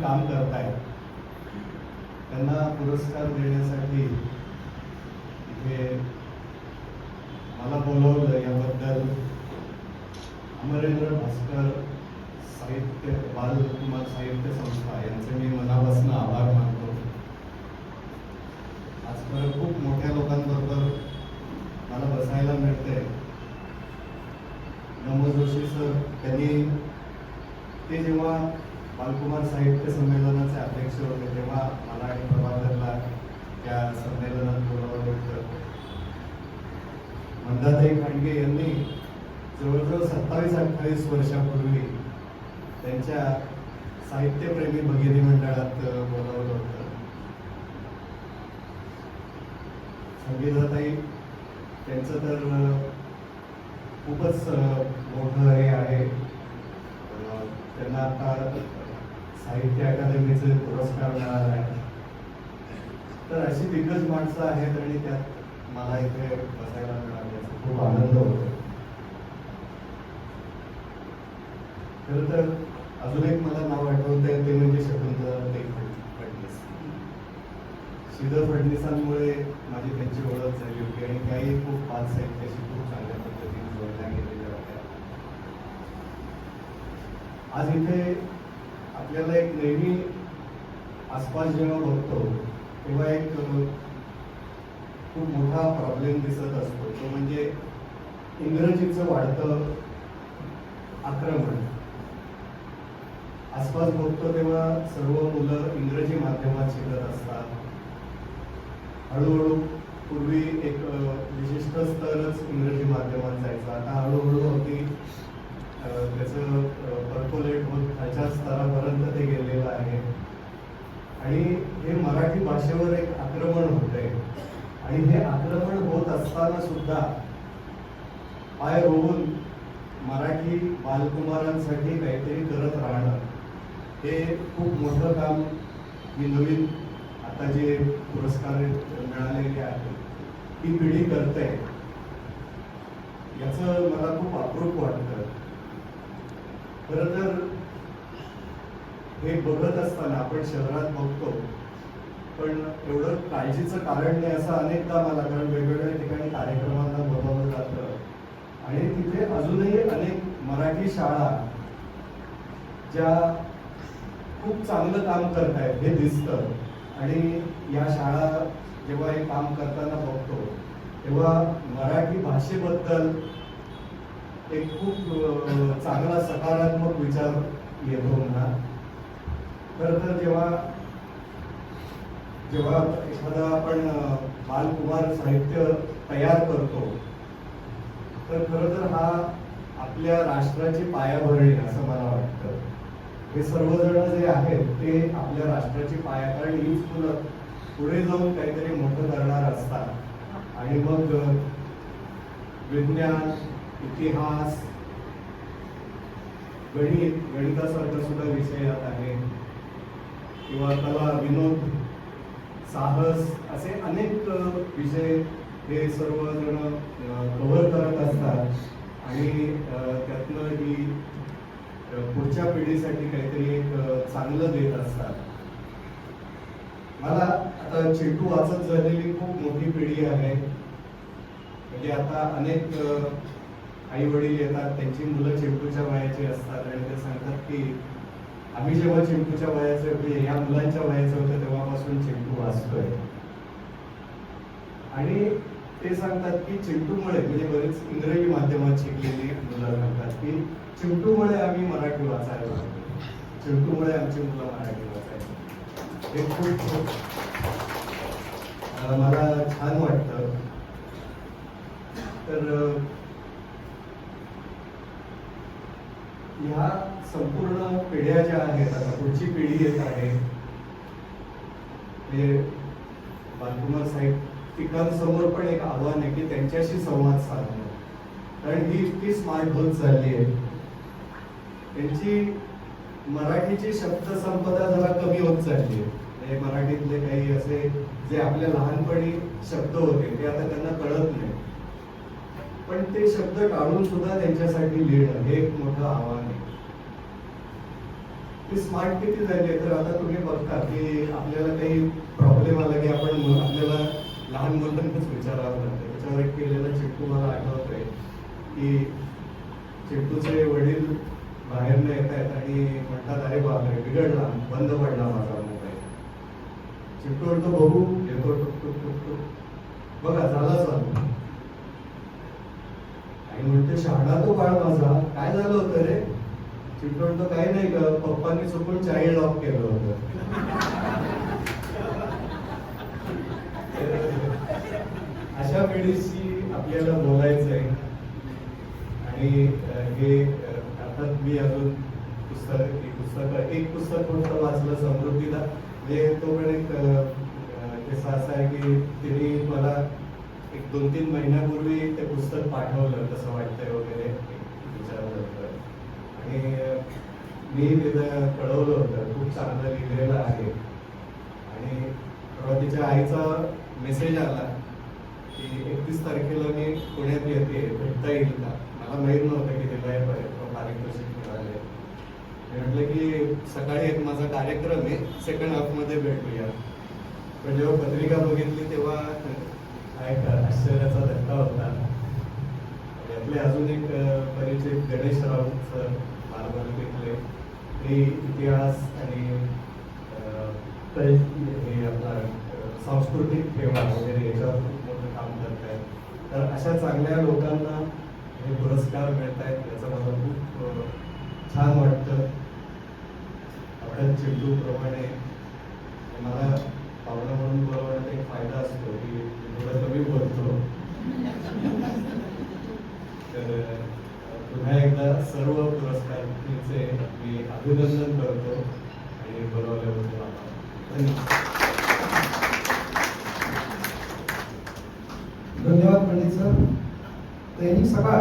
काम करतायत त्यांना पुरस्कार देण्यासाठी इथे मला बोलवलं, याबद्दल अमरेंद्र भास्कर साहित्य बालकुमार साहित्य संस्था यांचे मी मनापासून आभार मानतो. आज खरं खूप मोठ्या लोकांबरोबर मला बसायला मिळते. नमो जोशी सर त्यांनी ते जेव्हा बालकुमार साहित्य संमेलनाचे अध्यक्ष होते तेव्हा मला आणि प्रभाकरला त्या संमेलनात बोलावलं होतं. मंदाताई खांडगे यांनी जवळजवळ 27-28 वर्षापूर्वी त्यांच्या साहित्यप्रेमी भगिनी मंडळात बोलावलं होतं. संगीताताई त्यांचं तर खूपच मोठं हे आहे. त्यांना आता साहित्य अकादमीचे पुरस्कार मिळाला आहे. तर अशी दिग्गज माणसं आहेत आणि त्यात मला इथे बसायला मिळाल्याचा खूप आनंद होतो. खरं तर अजून एक मला नाव आठवतंय ते म्हणजे शकुंतलाताई फडणीस. श्रीधर फडणीसांमुळे माझी त्यांची ओळख झाली होती आणि काही खूप बाल साहित्याशी खूप चांगल्या पद्धतीने जोडल्या गेलेल्या होत्या. आज इथे आपल्याला एक नेहमी आसपास जेव्हा बघतो तेव्हा एक खूप मोठा प्रॉब्लेम दिसत असतो, तो म्हणजे इंग्रजीचं वाढतं आक्रमण. आसपास बघतो तेव्हा सर्व मुलं इंग्रजी माध्यमात शिकत असतात. हळूहळू पूर्वी एक विशिष्ट स्तरच इंग्रजी माध्यमात जायचं, आता हळूहळू अगदी त्याचं पर्कोलेट होत खालच्या स्तरापर्यंत ते गेलेलं आहे. आणि हे मराठी भाषेवर एक आक्रमण होतंय आणि हे आक्रमण होत असताना सुद्धा पाय रोवून मराठी बालकुमारांसाठी काहीतरी करत राहणं हे खूप मोठं काम ही नवीन आता जे पुरस्कार मिळालेले आहेत ही पिढी करते. याचं मला खूप अप्रूप वाटतं. खरं तर हे बघत असताना आपण शहरात बघतो, पण एवढं काळजीचं कारण नाही असं अनेकदा मला, कारण वेगवेगळ्या ठिकाणी कार्यक्रमांना बोलावलं जातं आणि तिथे अजूनही अनेक मराठी शाळा ज्या खूप चांगलं काम करतायत हे दिसतं. आणि या शाळा जेव्हा हे काम करताना बघतो तेव्हा मराठी भाषेबद्दल एक खूप चांगला सकारात्मक विचार येतो म्हणा. खरं तर जेव्हा एखादा आपण बालकुमार साहित्य तयार करतो तर खरं तर हा आपल्या राष्ट्राची पायाभरणी असं मला वाटतं. हे सर्वजण जे आहेत ते आपल्या राष्ट्राची पाया, कारण हीच मुलं पुढे जाऊन काहीतरी मोठं करणार असतात आणि मग विज्ञान, इतिहास, गणितासारखा सुद्धा विषय यात आहे किंवा कला, विनोद, साहस असे अनेक विषय हे सर्वजण कव्हर करत असतात आणि त्यातनं ही पुढच्या पिढीसाठी काहीतरी एक चांगलं देत असतात. मला आता चिंटू वाचत झालेली खूप मोठी पिढी आहे. म्हणजे आता अनेक आई वडील येतात, त्यांची मुलं चिंटूच्या वयाची असतात आणि ते सांगतात की आम्ही जेव्हा चिंटूच्या वयाचे होते, या मुलांच्या वयाचे होते तेव्हापासून चिंटू वाचतोय. आणि ते सांगतात की चिंटूमुळे, म्हणजे बरेच इंग्रजी माध्यमात शिकलेली मुलं सांगतात की चिंटूमुळे आम्ही मराठी वाचायला लागलो, चिंटूमुळे आमची मुलं मराठी वाचायला. हे खूप मला छान वाटतं. तर ह्या संपूर्ण पिढ्या ज्या आहेत, आता पुढची पिढी येत आहे, हे बालकुमार साहित्यिकांसमोर पण एक आव्हान आहे की त्यांच्याशी संवाद साधणं. कारण ही इतकी स्मार्ट होत चालली आहे, त्यांची मराठीची शब्दसंपदा जरा कमी होत चालली आहे. म्हणजे मराठीतले काही असे जे आपल्या लहानपणी शब्द होते ते आता त्यांना कळत नाही, पण ते शब्द टाळून सुद्धा त्यांच्यासाठी लिहिणं हे एक मोठं आव्हान आहे. ती स्मार्ट किती झाली आहे. तर आता तुम्ही बघता की आपल्याला काही प्रॉब्लेम आला की आपण आपल्याला लहान मुलांनाच विचारावं लागतं. त्याच्यावर एक केलेला चिट्टू मला आठवतोय की चिट्टूचे वडील बाहेर न येत आहेत आणि म्हणतात, अरे बापरे बिघडला, बंद पडला माझा मोबाईल. चिट्टू म्हणतो बघू, येतो टुक टुक टुक टुक, बघा झाला चालू. आणि म्हणते शहाणा तो बाळ माझा, काय झालं होतं रे? चिट्टू म्हणतो काही नाही ग, पप्पांनी चुकून चाइल्ड लॉक केलं होतं. अशा पिढीशी आपल्याला बोलायचं आहे. आणि हे अर्थात मी अजून एक पुस्तक फक्त वाचलं, समृद्धीला. म्हणजे तो पण एक किस्सा असा आहे की तिने मला एक 2-3 महिन्यापूर्वी ते पुस्तक पाठवलं, कसं वाटतंय वगैरे विचारलं होतं. आणि मी तिथं कळवलं होतं, खूप चांगलं लिहिलेलं आहे. आणि परवा तिच्या आईचा मेसेज आला की 31 तारखेला मी पुण्यात येते, भेटता येईल का? मला माहीत नव्हतं की तिला हे पारितोषिक मिळाले. मी म्हटलं की सकाळी एक माझा कार्यक्रम आहे, सेकंड हाफमध्ये भेटूया. पण जेव्हा पत्रिका बघितली तेव्हा एक आश्चर्याचा धक्का होता. यातले अजून एक परिचित गणेश राऊत सर, बालवाडीतले, ते इतिहास आणि हे आपला सांस्कृतिक ठेवा वगैरे याच्यावर खूप मोठं काम करत आहेत. तर अशा चांगल्या लोकांना हे पुरस्कार मिळत आहेत, याचं मला खूप छान वाटतं. आपल्या चिंटू प्रमाणे मला पाहुणा म्हणून बोलवण्यात एक फायदा असतो की थोडं कमी बोलतो. तर पुन्हा एकदा सर्व पुरस्कारांचे मी अभिनंदन करतो आणि बोलवल्याबद्दल धन्यवाद पंडित सर. दैनिक सकाळ